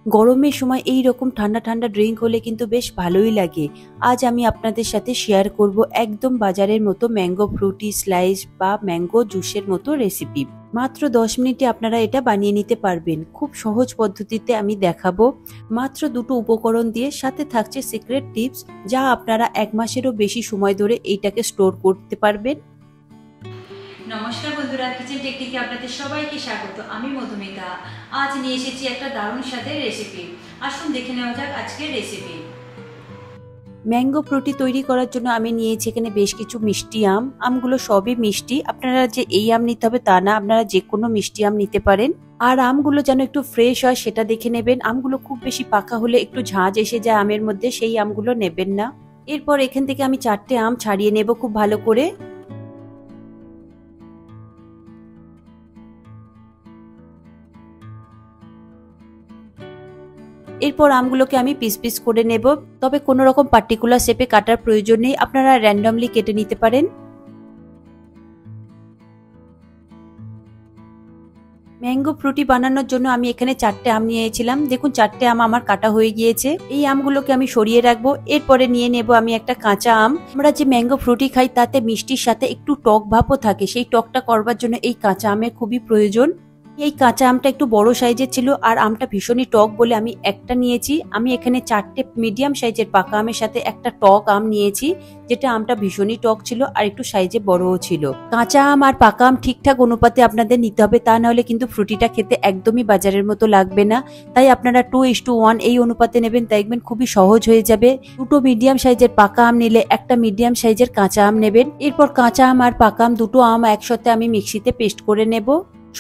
গরমের সময় এই রকম ঠান্ডা ঠান্ডা ড্রিঙ্ক হলে কিন্তু বেশ ভালোই লাগে। আজ আমি আপনাদের সাথে শেয়ার করব একদম বাজারের মতো ম্যাঙ্গো ফ্রুটি স্লাইস বা ম্যাঙ্গো জুসের মতো রেসিপি। মাত্র 10 মিনিটে আপনারা এটা বানিয়ে নিতে পারবেন। খুব সহজ পদ্ধতিতে আমি দেখাবো। মাত্র দুটো উপকরণ দিয়ে, সাথে থাকছে সিক্রেট টিপস, যা আপনারা 1 মাসেরও বেশি সময় ধরে এইটাকে স্টোর করতে পারবেন। নমস্কার বন্ধুরা, কিচেন টেকনিকে আপনাদের সবাইকে স্বাগত। আমি মধুমিতা। আজ নিয়ে এসেছি একটা দারুণ স্বাদের রেসিপি। আসুন দেখে নেওয়া যাক আজকের রেসিপি। ম্যাঙ্গো ফ্রুটি তৈরি করার জন্য আমি নিয়েছি এখানে বেশ কিছু মিষ্টি আম। আমগুলো সবই মিষ্টি। আপনারা যে এই আম নিতে হবে তা না, আপনারা যে কোনো মিষ্টি আম নিতে পারেন। আর আমগুলো যেন একটু ফ্রেশ হয় সেটা দেখে নেবেন। আমগুলো খুব বেশি পাকা হলে একটু ঝাঁঝ এসে যায় আমের মধ্যে, সেই আমগুলো নেবেন না। এরপর এখান থেকে আমি 4টে আম ছাড়িয়ে নেব খুব ভালো করে। এরপর আমগুলোকে আমি পিস পিস করে নেব, তবে কোনো রকম পার্টিকুলার শেপে কাটার প্রয়োজন নেই, আপনারা র্যান্ডমলি কেটে নিতে পারেন। ম্যাঙ্গো ফ্রুটি বানানোর জন্য আমি এখানে 4টে আম নিয়েছিলাম। দেখুন 4টে আম আমার কাটা হয়ে গিয়েছে। এই আমগুলোকে আমি সরিয়ে রাখবো। এরপরে নিয়ে নেব আমি একটা কাঁচা আম। আমরা যে ম্যাঙ্গো ফ্রুটি খাই তাতে মিষ্টির সাথে একটু টক ভাবও থাকে, সেই টকটা করবার জন্য এই কাঁচা আমের খুবই প্রয়োজন। এই কাঁচা আমটা একটু বড় সাইজের ছিল আর আমটা ভীষণই টক বলে আমি একটা নিয়েছি। আমি এখানে 4টে মিডিয়াম সাইজের পাকা আমের সাথে একটা টক আম নিয়েছি, যেটা আমটা ভীষণই টক ছিল আর একটু সাইজে বড়ও ছিল। কাঁচা আম আর পাকা আম ঠিকঠাক অনুপাতে আপনাদের নিতে হবে, তা নাহলে কিন্তু ফ্রুটিটা খেতে একদমই বাজারের মতো লাগবে না। তাই আপনারা 2:1 এই অনুপাতে নেবেন, দেখবেন খুবই সহজ হয়ে যাবে। দুটো মিডিয়াম সাইজের পাকা আম নিলে একটা মিডিয়াম সাইজের কাঁচা আম নেবেন। এরপর কাঁচা আম আর পাকা আম দুটো আম একসাথে আমি মিক্সিতে পেস্ট করে নেব।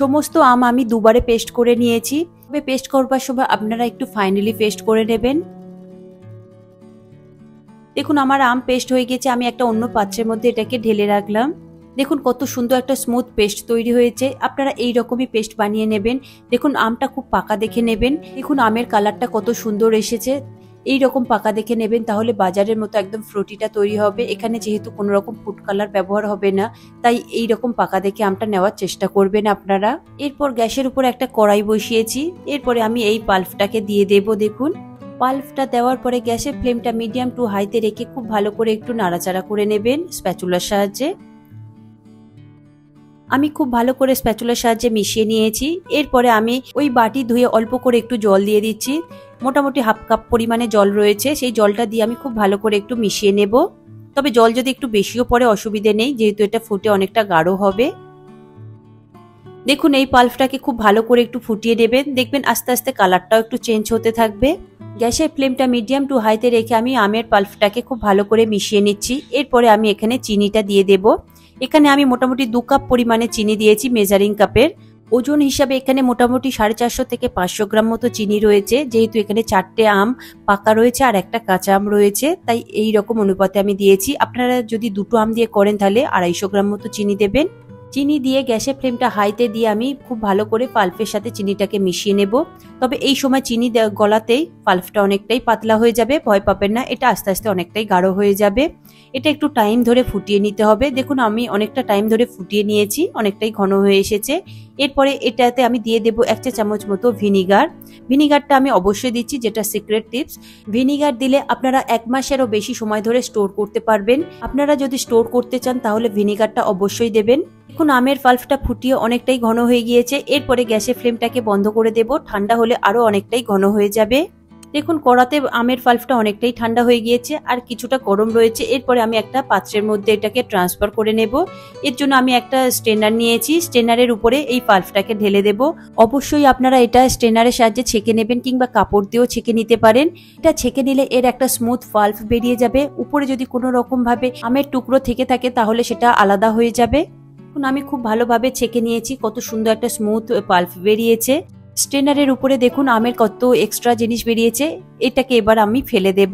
সমস্ত আম আমি দুবারে পেস্ট করে নিয়েছি, তবে পেস্ট করবার সময় আপনারা একটু ফাইনালি পেস্ট করে নেবেন। দেখুন আমার আম পেস্ট হয়ে গেছে। আমি একটা অন্য পাত্রের মধ্যে এটাকে ঢেলে রাখলাম। দেখুন কত সুন্দর একটা স্মুথ পেস্ট তৈরি হয়েছে। আপনারা এই রকমই পেস্ট বানিয়ে নেবেন। দেখুন আমটা খুব পাকা দেখে নেবেন। দেখুন আমের কালারটা কত সুন্দর এসেছে। এই রকম পাকা দেখে নেবেন, তাহলে বাজারের মতো একদম ফ্রুটিটা তৈরি হবে। এখানে যেহেতু কোনো রকম ফুড কালার ব্যবহার হবে না, তাই এই রকম পাকা দেখে আমটা নেওয়ার চেষ্টা করবেন আপনারা। এরপর গ্যাসের উপর একটা কড়াই বসিয়েছি। এরপরে আমি এই পাল্পটাকে দিয়ে দেব। দেখুন পাল্পটা দেওয়ার পরে গ্যাসের ফ্লেমটা মিডিয়াম টু হাইতে রেখে খুব ভালো করে একটু নাড়াচাড়া করে নেবেন স্প্যাচুলার সাহায্যে। আমি খুব ভালো করে স্প্যাচুলার সাহায্যে মিশিয়ে নিয়েছি। এরপরে আমি ওই বাটি ধুয়ে অল্প করে একটু জল দিয়ে দিচ্ছি। মোটামুটি হাফ কাপ পরিমাণে জল রয়েছে, সেই জলটা দিয়ে আমি খুব ভালো করে একটু মিশিয়ে নেব। তবে জল যদি একটু বেশিও পড়ে অসুবিধে নেই, যেহেতু এটা ফুটে অনেকটা গাঢ় হবে। দেখুন এই পাল্পটাকে খুব ভালো করে একটু ফুটিয়ে নেবেন। দেখবেন আস্তে আস্তে কালারটাও একটু চেঞ্জ হতে থাকবে। গ্যাসের ফ্লেমটা মিডিয়াম টু হাইতে রেখে আমি আমের পাল্পটাকে খুব ভালো করে মিশিয়ে নিচ্ছি। এরপরে আমি এখানে চিনিটা দিয়ে দেব। এখানে আমি মোটামুটি 2 কাপ পরিমাণে চিনি দিয়েছি মেজারিং কাপের। ওজন হিসাবে এখানে মোটামুটি 450 থেকে 500 গ্রাম মতো চিনি রয়েছে। যেহেতু এখানে 4টে আম পাকা রয়েছে আর একটা কাঁচা আম রয়েছে, তাই এই রকম অনুপাতে আমি দিয়েছি। আপনারা যদি দুটো আম দিয়ে করেন তাহলে 250 গ্রাম মতো চিনি দেবেন। চিনি দিয়ে গ্যাসের ফ্লেমটা হাইতে দিয়ে আমি খুব ভালো করে পাল্পের সাথে চিনিটাকে মিশিয়ে নেব। তবে এই সময় চিনি গলাতেই পাল্পটা অনেকটাই পাতলা হয়ে যাবে, ভয় পাবেন না, এটা আস্তে আস্তে অনেকটাই গাঢ় হয়ে যাবে। এটা একটু টাইম ধরে ফুটিয়ে নিতে হবে। দেখুন আমি অনেকটা টাইম ধরে ফুটিয়ে নিয়েছি, অনেকটাই ঘন হয়ে এসেছে। এরপরে এটাতে আমি দিয়ে দেব 1 চা চামচ মতো ভিনিগার। ভিনিগারটা আমি অবশ্যই দিচ্ছি, যেটা সিক্রেট টিপস। ভিনিগার দিলে আপনারা 1 মাসেরও বেশি সময় ধরে স্টোর করতে পারবেন। আপনারা যদি স্টোর করতে চান তাহলে ভিনিগারটা অবশ্যই দেবেন। এখন আমের পাল্পটা ফুটিয়ে অনেকটাই ঘন হয়ে গিয়েছে। এরপরে গ্যাসের ফ্লেমটাকে বন্ধ করে দেব। ঠান্ডা হলে আরো অনেকটাই ঘন হয়ে যাবে। দেখুন কড়াতে আমের পাল্পটা অনেকটাই ঠান্ডা হয়ে গিয়েছে আর কিছুটা গরম রয়েছে। এরপরে আমি একটা পাত্রের মধ্যে এটাকে ট্রান্সফার করে নেব। এর জন্য আমি একটা স্ট্রেনার নিয়েছি। স্ট্রেনারের উপরে এই পাল্পটাকে ঢেলে দেব। অবশ্যই আপনারা এটা স্ট্রেনারের সাহায্যে ছেঁকে নেবেন, কিংবা কাপড় দিয়েও ছেঁকে নিতে পারেন। এটা ছেঁকে নিলে এর একটা স্মুথ পাল্প বেরিয়ে যাবে। উপরে যদি কোনো রকম ভাবে আমের টুকরো থেকে থাকে তাহলে সেটা আলাদা হয়ে যাবে। এখন আমি খুব ভালোভাবে ছেঁকে নিয়েছি। কত সুন্দর একটা স্মুথ পাল্প বেরিয়েছে। স্ট্রেনারের উপরে দেখুন আমের কত এক্সট্রা জিনিস বেরিয়েছে। এটাকে এবার আমি ফেলে দেব।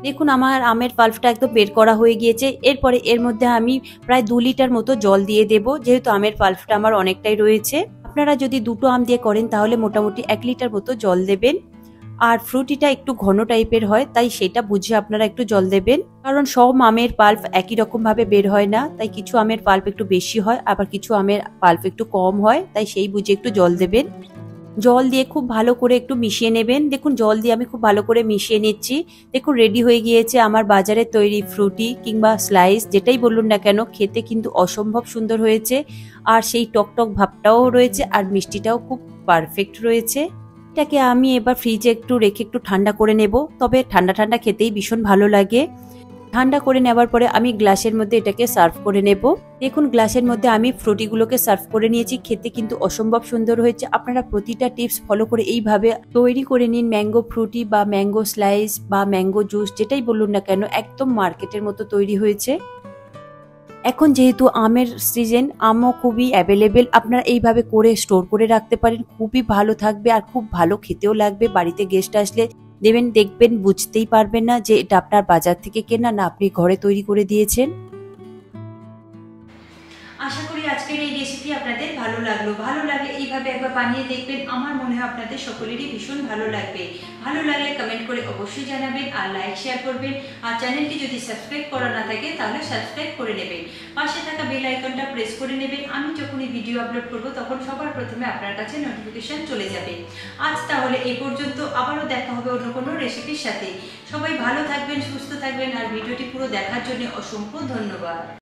দেখুন আমার আমের পাল্পটা একদম বের করা হয়ে গিয়েছে। এরপরে এর মধ্যে আমি প্রায় 2 লিটার মতো জল দিয়ে দেব, যেহেতু আমের পাল্পটা আমার অনেকটাই রয়েছে। আপনারা যদি দুটো আম দিয়ে করেন তাহলে মোটামুটি 1 লিটার মতো জল দেবেন। আর ফ্রুটিটা একটু ঘন টাইপের হয়, তাই সেটা বুঝে আপনারা একটু জল দেবেন। কারণ সব আমের পাল্প একই রকম ভাবে বের হয় না, তাই কিছু আমের পাল্প একটু বেশি হয়, আবার কিছু আমের পাল্প একটু কম হয়, তাই সেই বুঝে একটু জল দেবেন। জল দিয়ে খুব ভালো করে একটু মিশিয়ে নেবেন। দেখুন জল দিয়ে আমি খুব ভালো করে মিশিয়ে নিচ্ছি। দেখুন রেডি হয়ে গিয়েছে আমার বাজারে তৈরি ফ্রুটি কিংবা স্লাইস, যেটাই বলুন না কেন, খেতে কিন্তু অসম্ভব সুন্দর হয়েছে। আর সেই টকটক ভাবটাও রয়েছে আর মিষ্টিটাও খুব পারফেক্ট রয়েছে। এটাকে আমি এবার ফ্রিজে একটু রেখে একটু ঠান্ডা করে নেব। তবে ঠান্ডা ঠান্ডা খেতেই ভীষণ ভালো লাগে। ঠান্ডা করে নেওয়ার পরে আমি গ্লাসের মধ্যে এটাকে সার্ভ করে নেব। দেখুন গ্লাসের মধ্যে আমি ফ্রুটিগুলোকে সার্ভ করে নিয়েছি। খেতে কিন্তু অসম্ভব সুন্দর হয়েছে। আপনারা প্রতিটা টিপস ফলো করে এইভাবে তৈরি করে নিন ম্যাঙ্গো ফ্রুটি বা ম্যাঙ্গো স্লাইস বা ম্যাঙ্গো জুস, যেটাই বলুন না কেন, একদম মার্কেটের মতো তৈরি হয়েছে। এখন যেহেতু আমের সিজন, আমও খুবই অ্যাভেলেবেল, আপনারা এইভাবে করে স্টোর করে রাখতে পারেন। খুবই ভালো থাকবে আর খুব ভালো খেতেও লাগবে। বাড়িতে গেস্ট আসলে দেবেন, দেখবেন বুঝতেই পারবেন না যে এটা আপনার বাজার থেকে কেনা না আপনি ঘরে তৈরি করে দিয়েছেন। আশা করি আজকের এই রেসিপি আপনাদের ভালো লাগলো। ভালো লাগলে এইভাবে একবার বানিয়ে দেখবেন। আমার মনে হয় আপনাদের সকলেরই ভীষণ ভালো লাগবে। ভালো লাগলে কমেন্ট করে অবশ্যই জানাবেন আর লাইক শেয়ার করবেন। আর চ্যানেলটি যদি সাবস্ক্রাইব করা না থাকে তাহলে সাবস্ক্রাইব করে নেবেন। পাশে থাকা বেল আইকনটা প্রেস করে নেবেন। আমি যখনই ভিডিও আপলোড করব তখন সবার প্রথমে আপনার কাছে নোটিফিকেশন চলে যাবে। আজ তাহলে এই পর্যন্ত, আবারও দেখা হবে অন্য কোনো রেসিপির সাথে। সবাই ভালো থাকবেন, সুস্থ থাকবেন আর ভিডিওটি পুরো দেখার জন্য অসংখ্য ধন্যবাদ।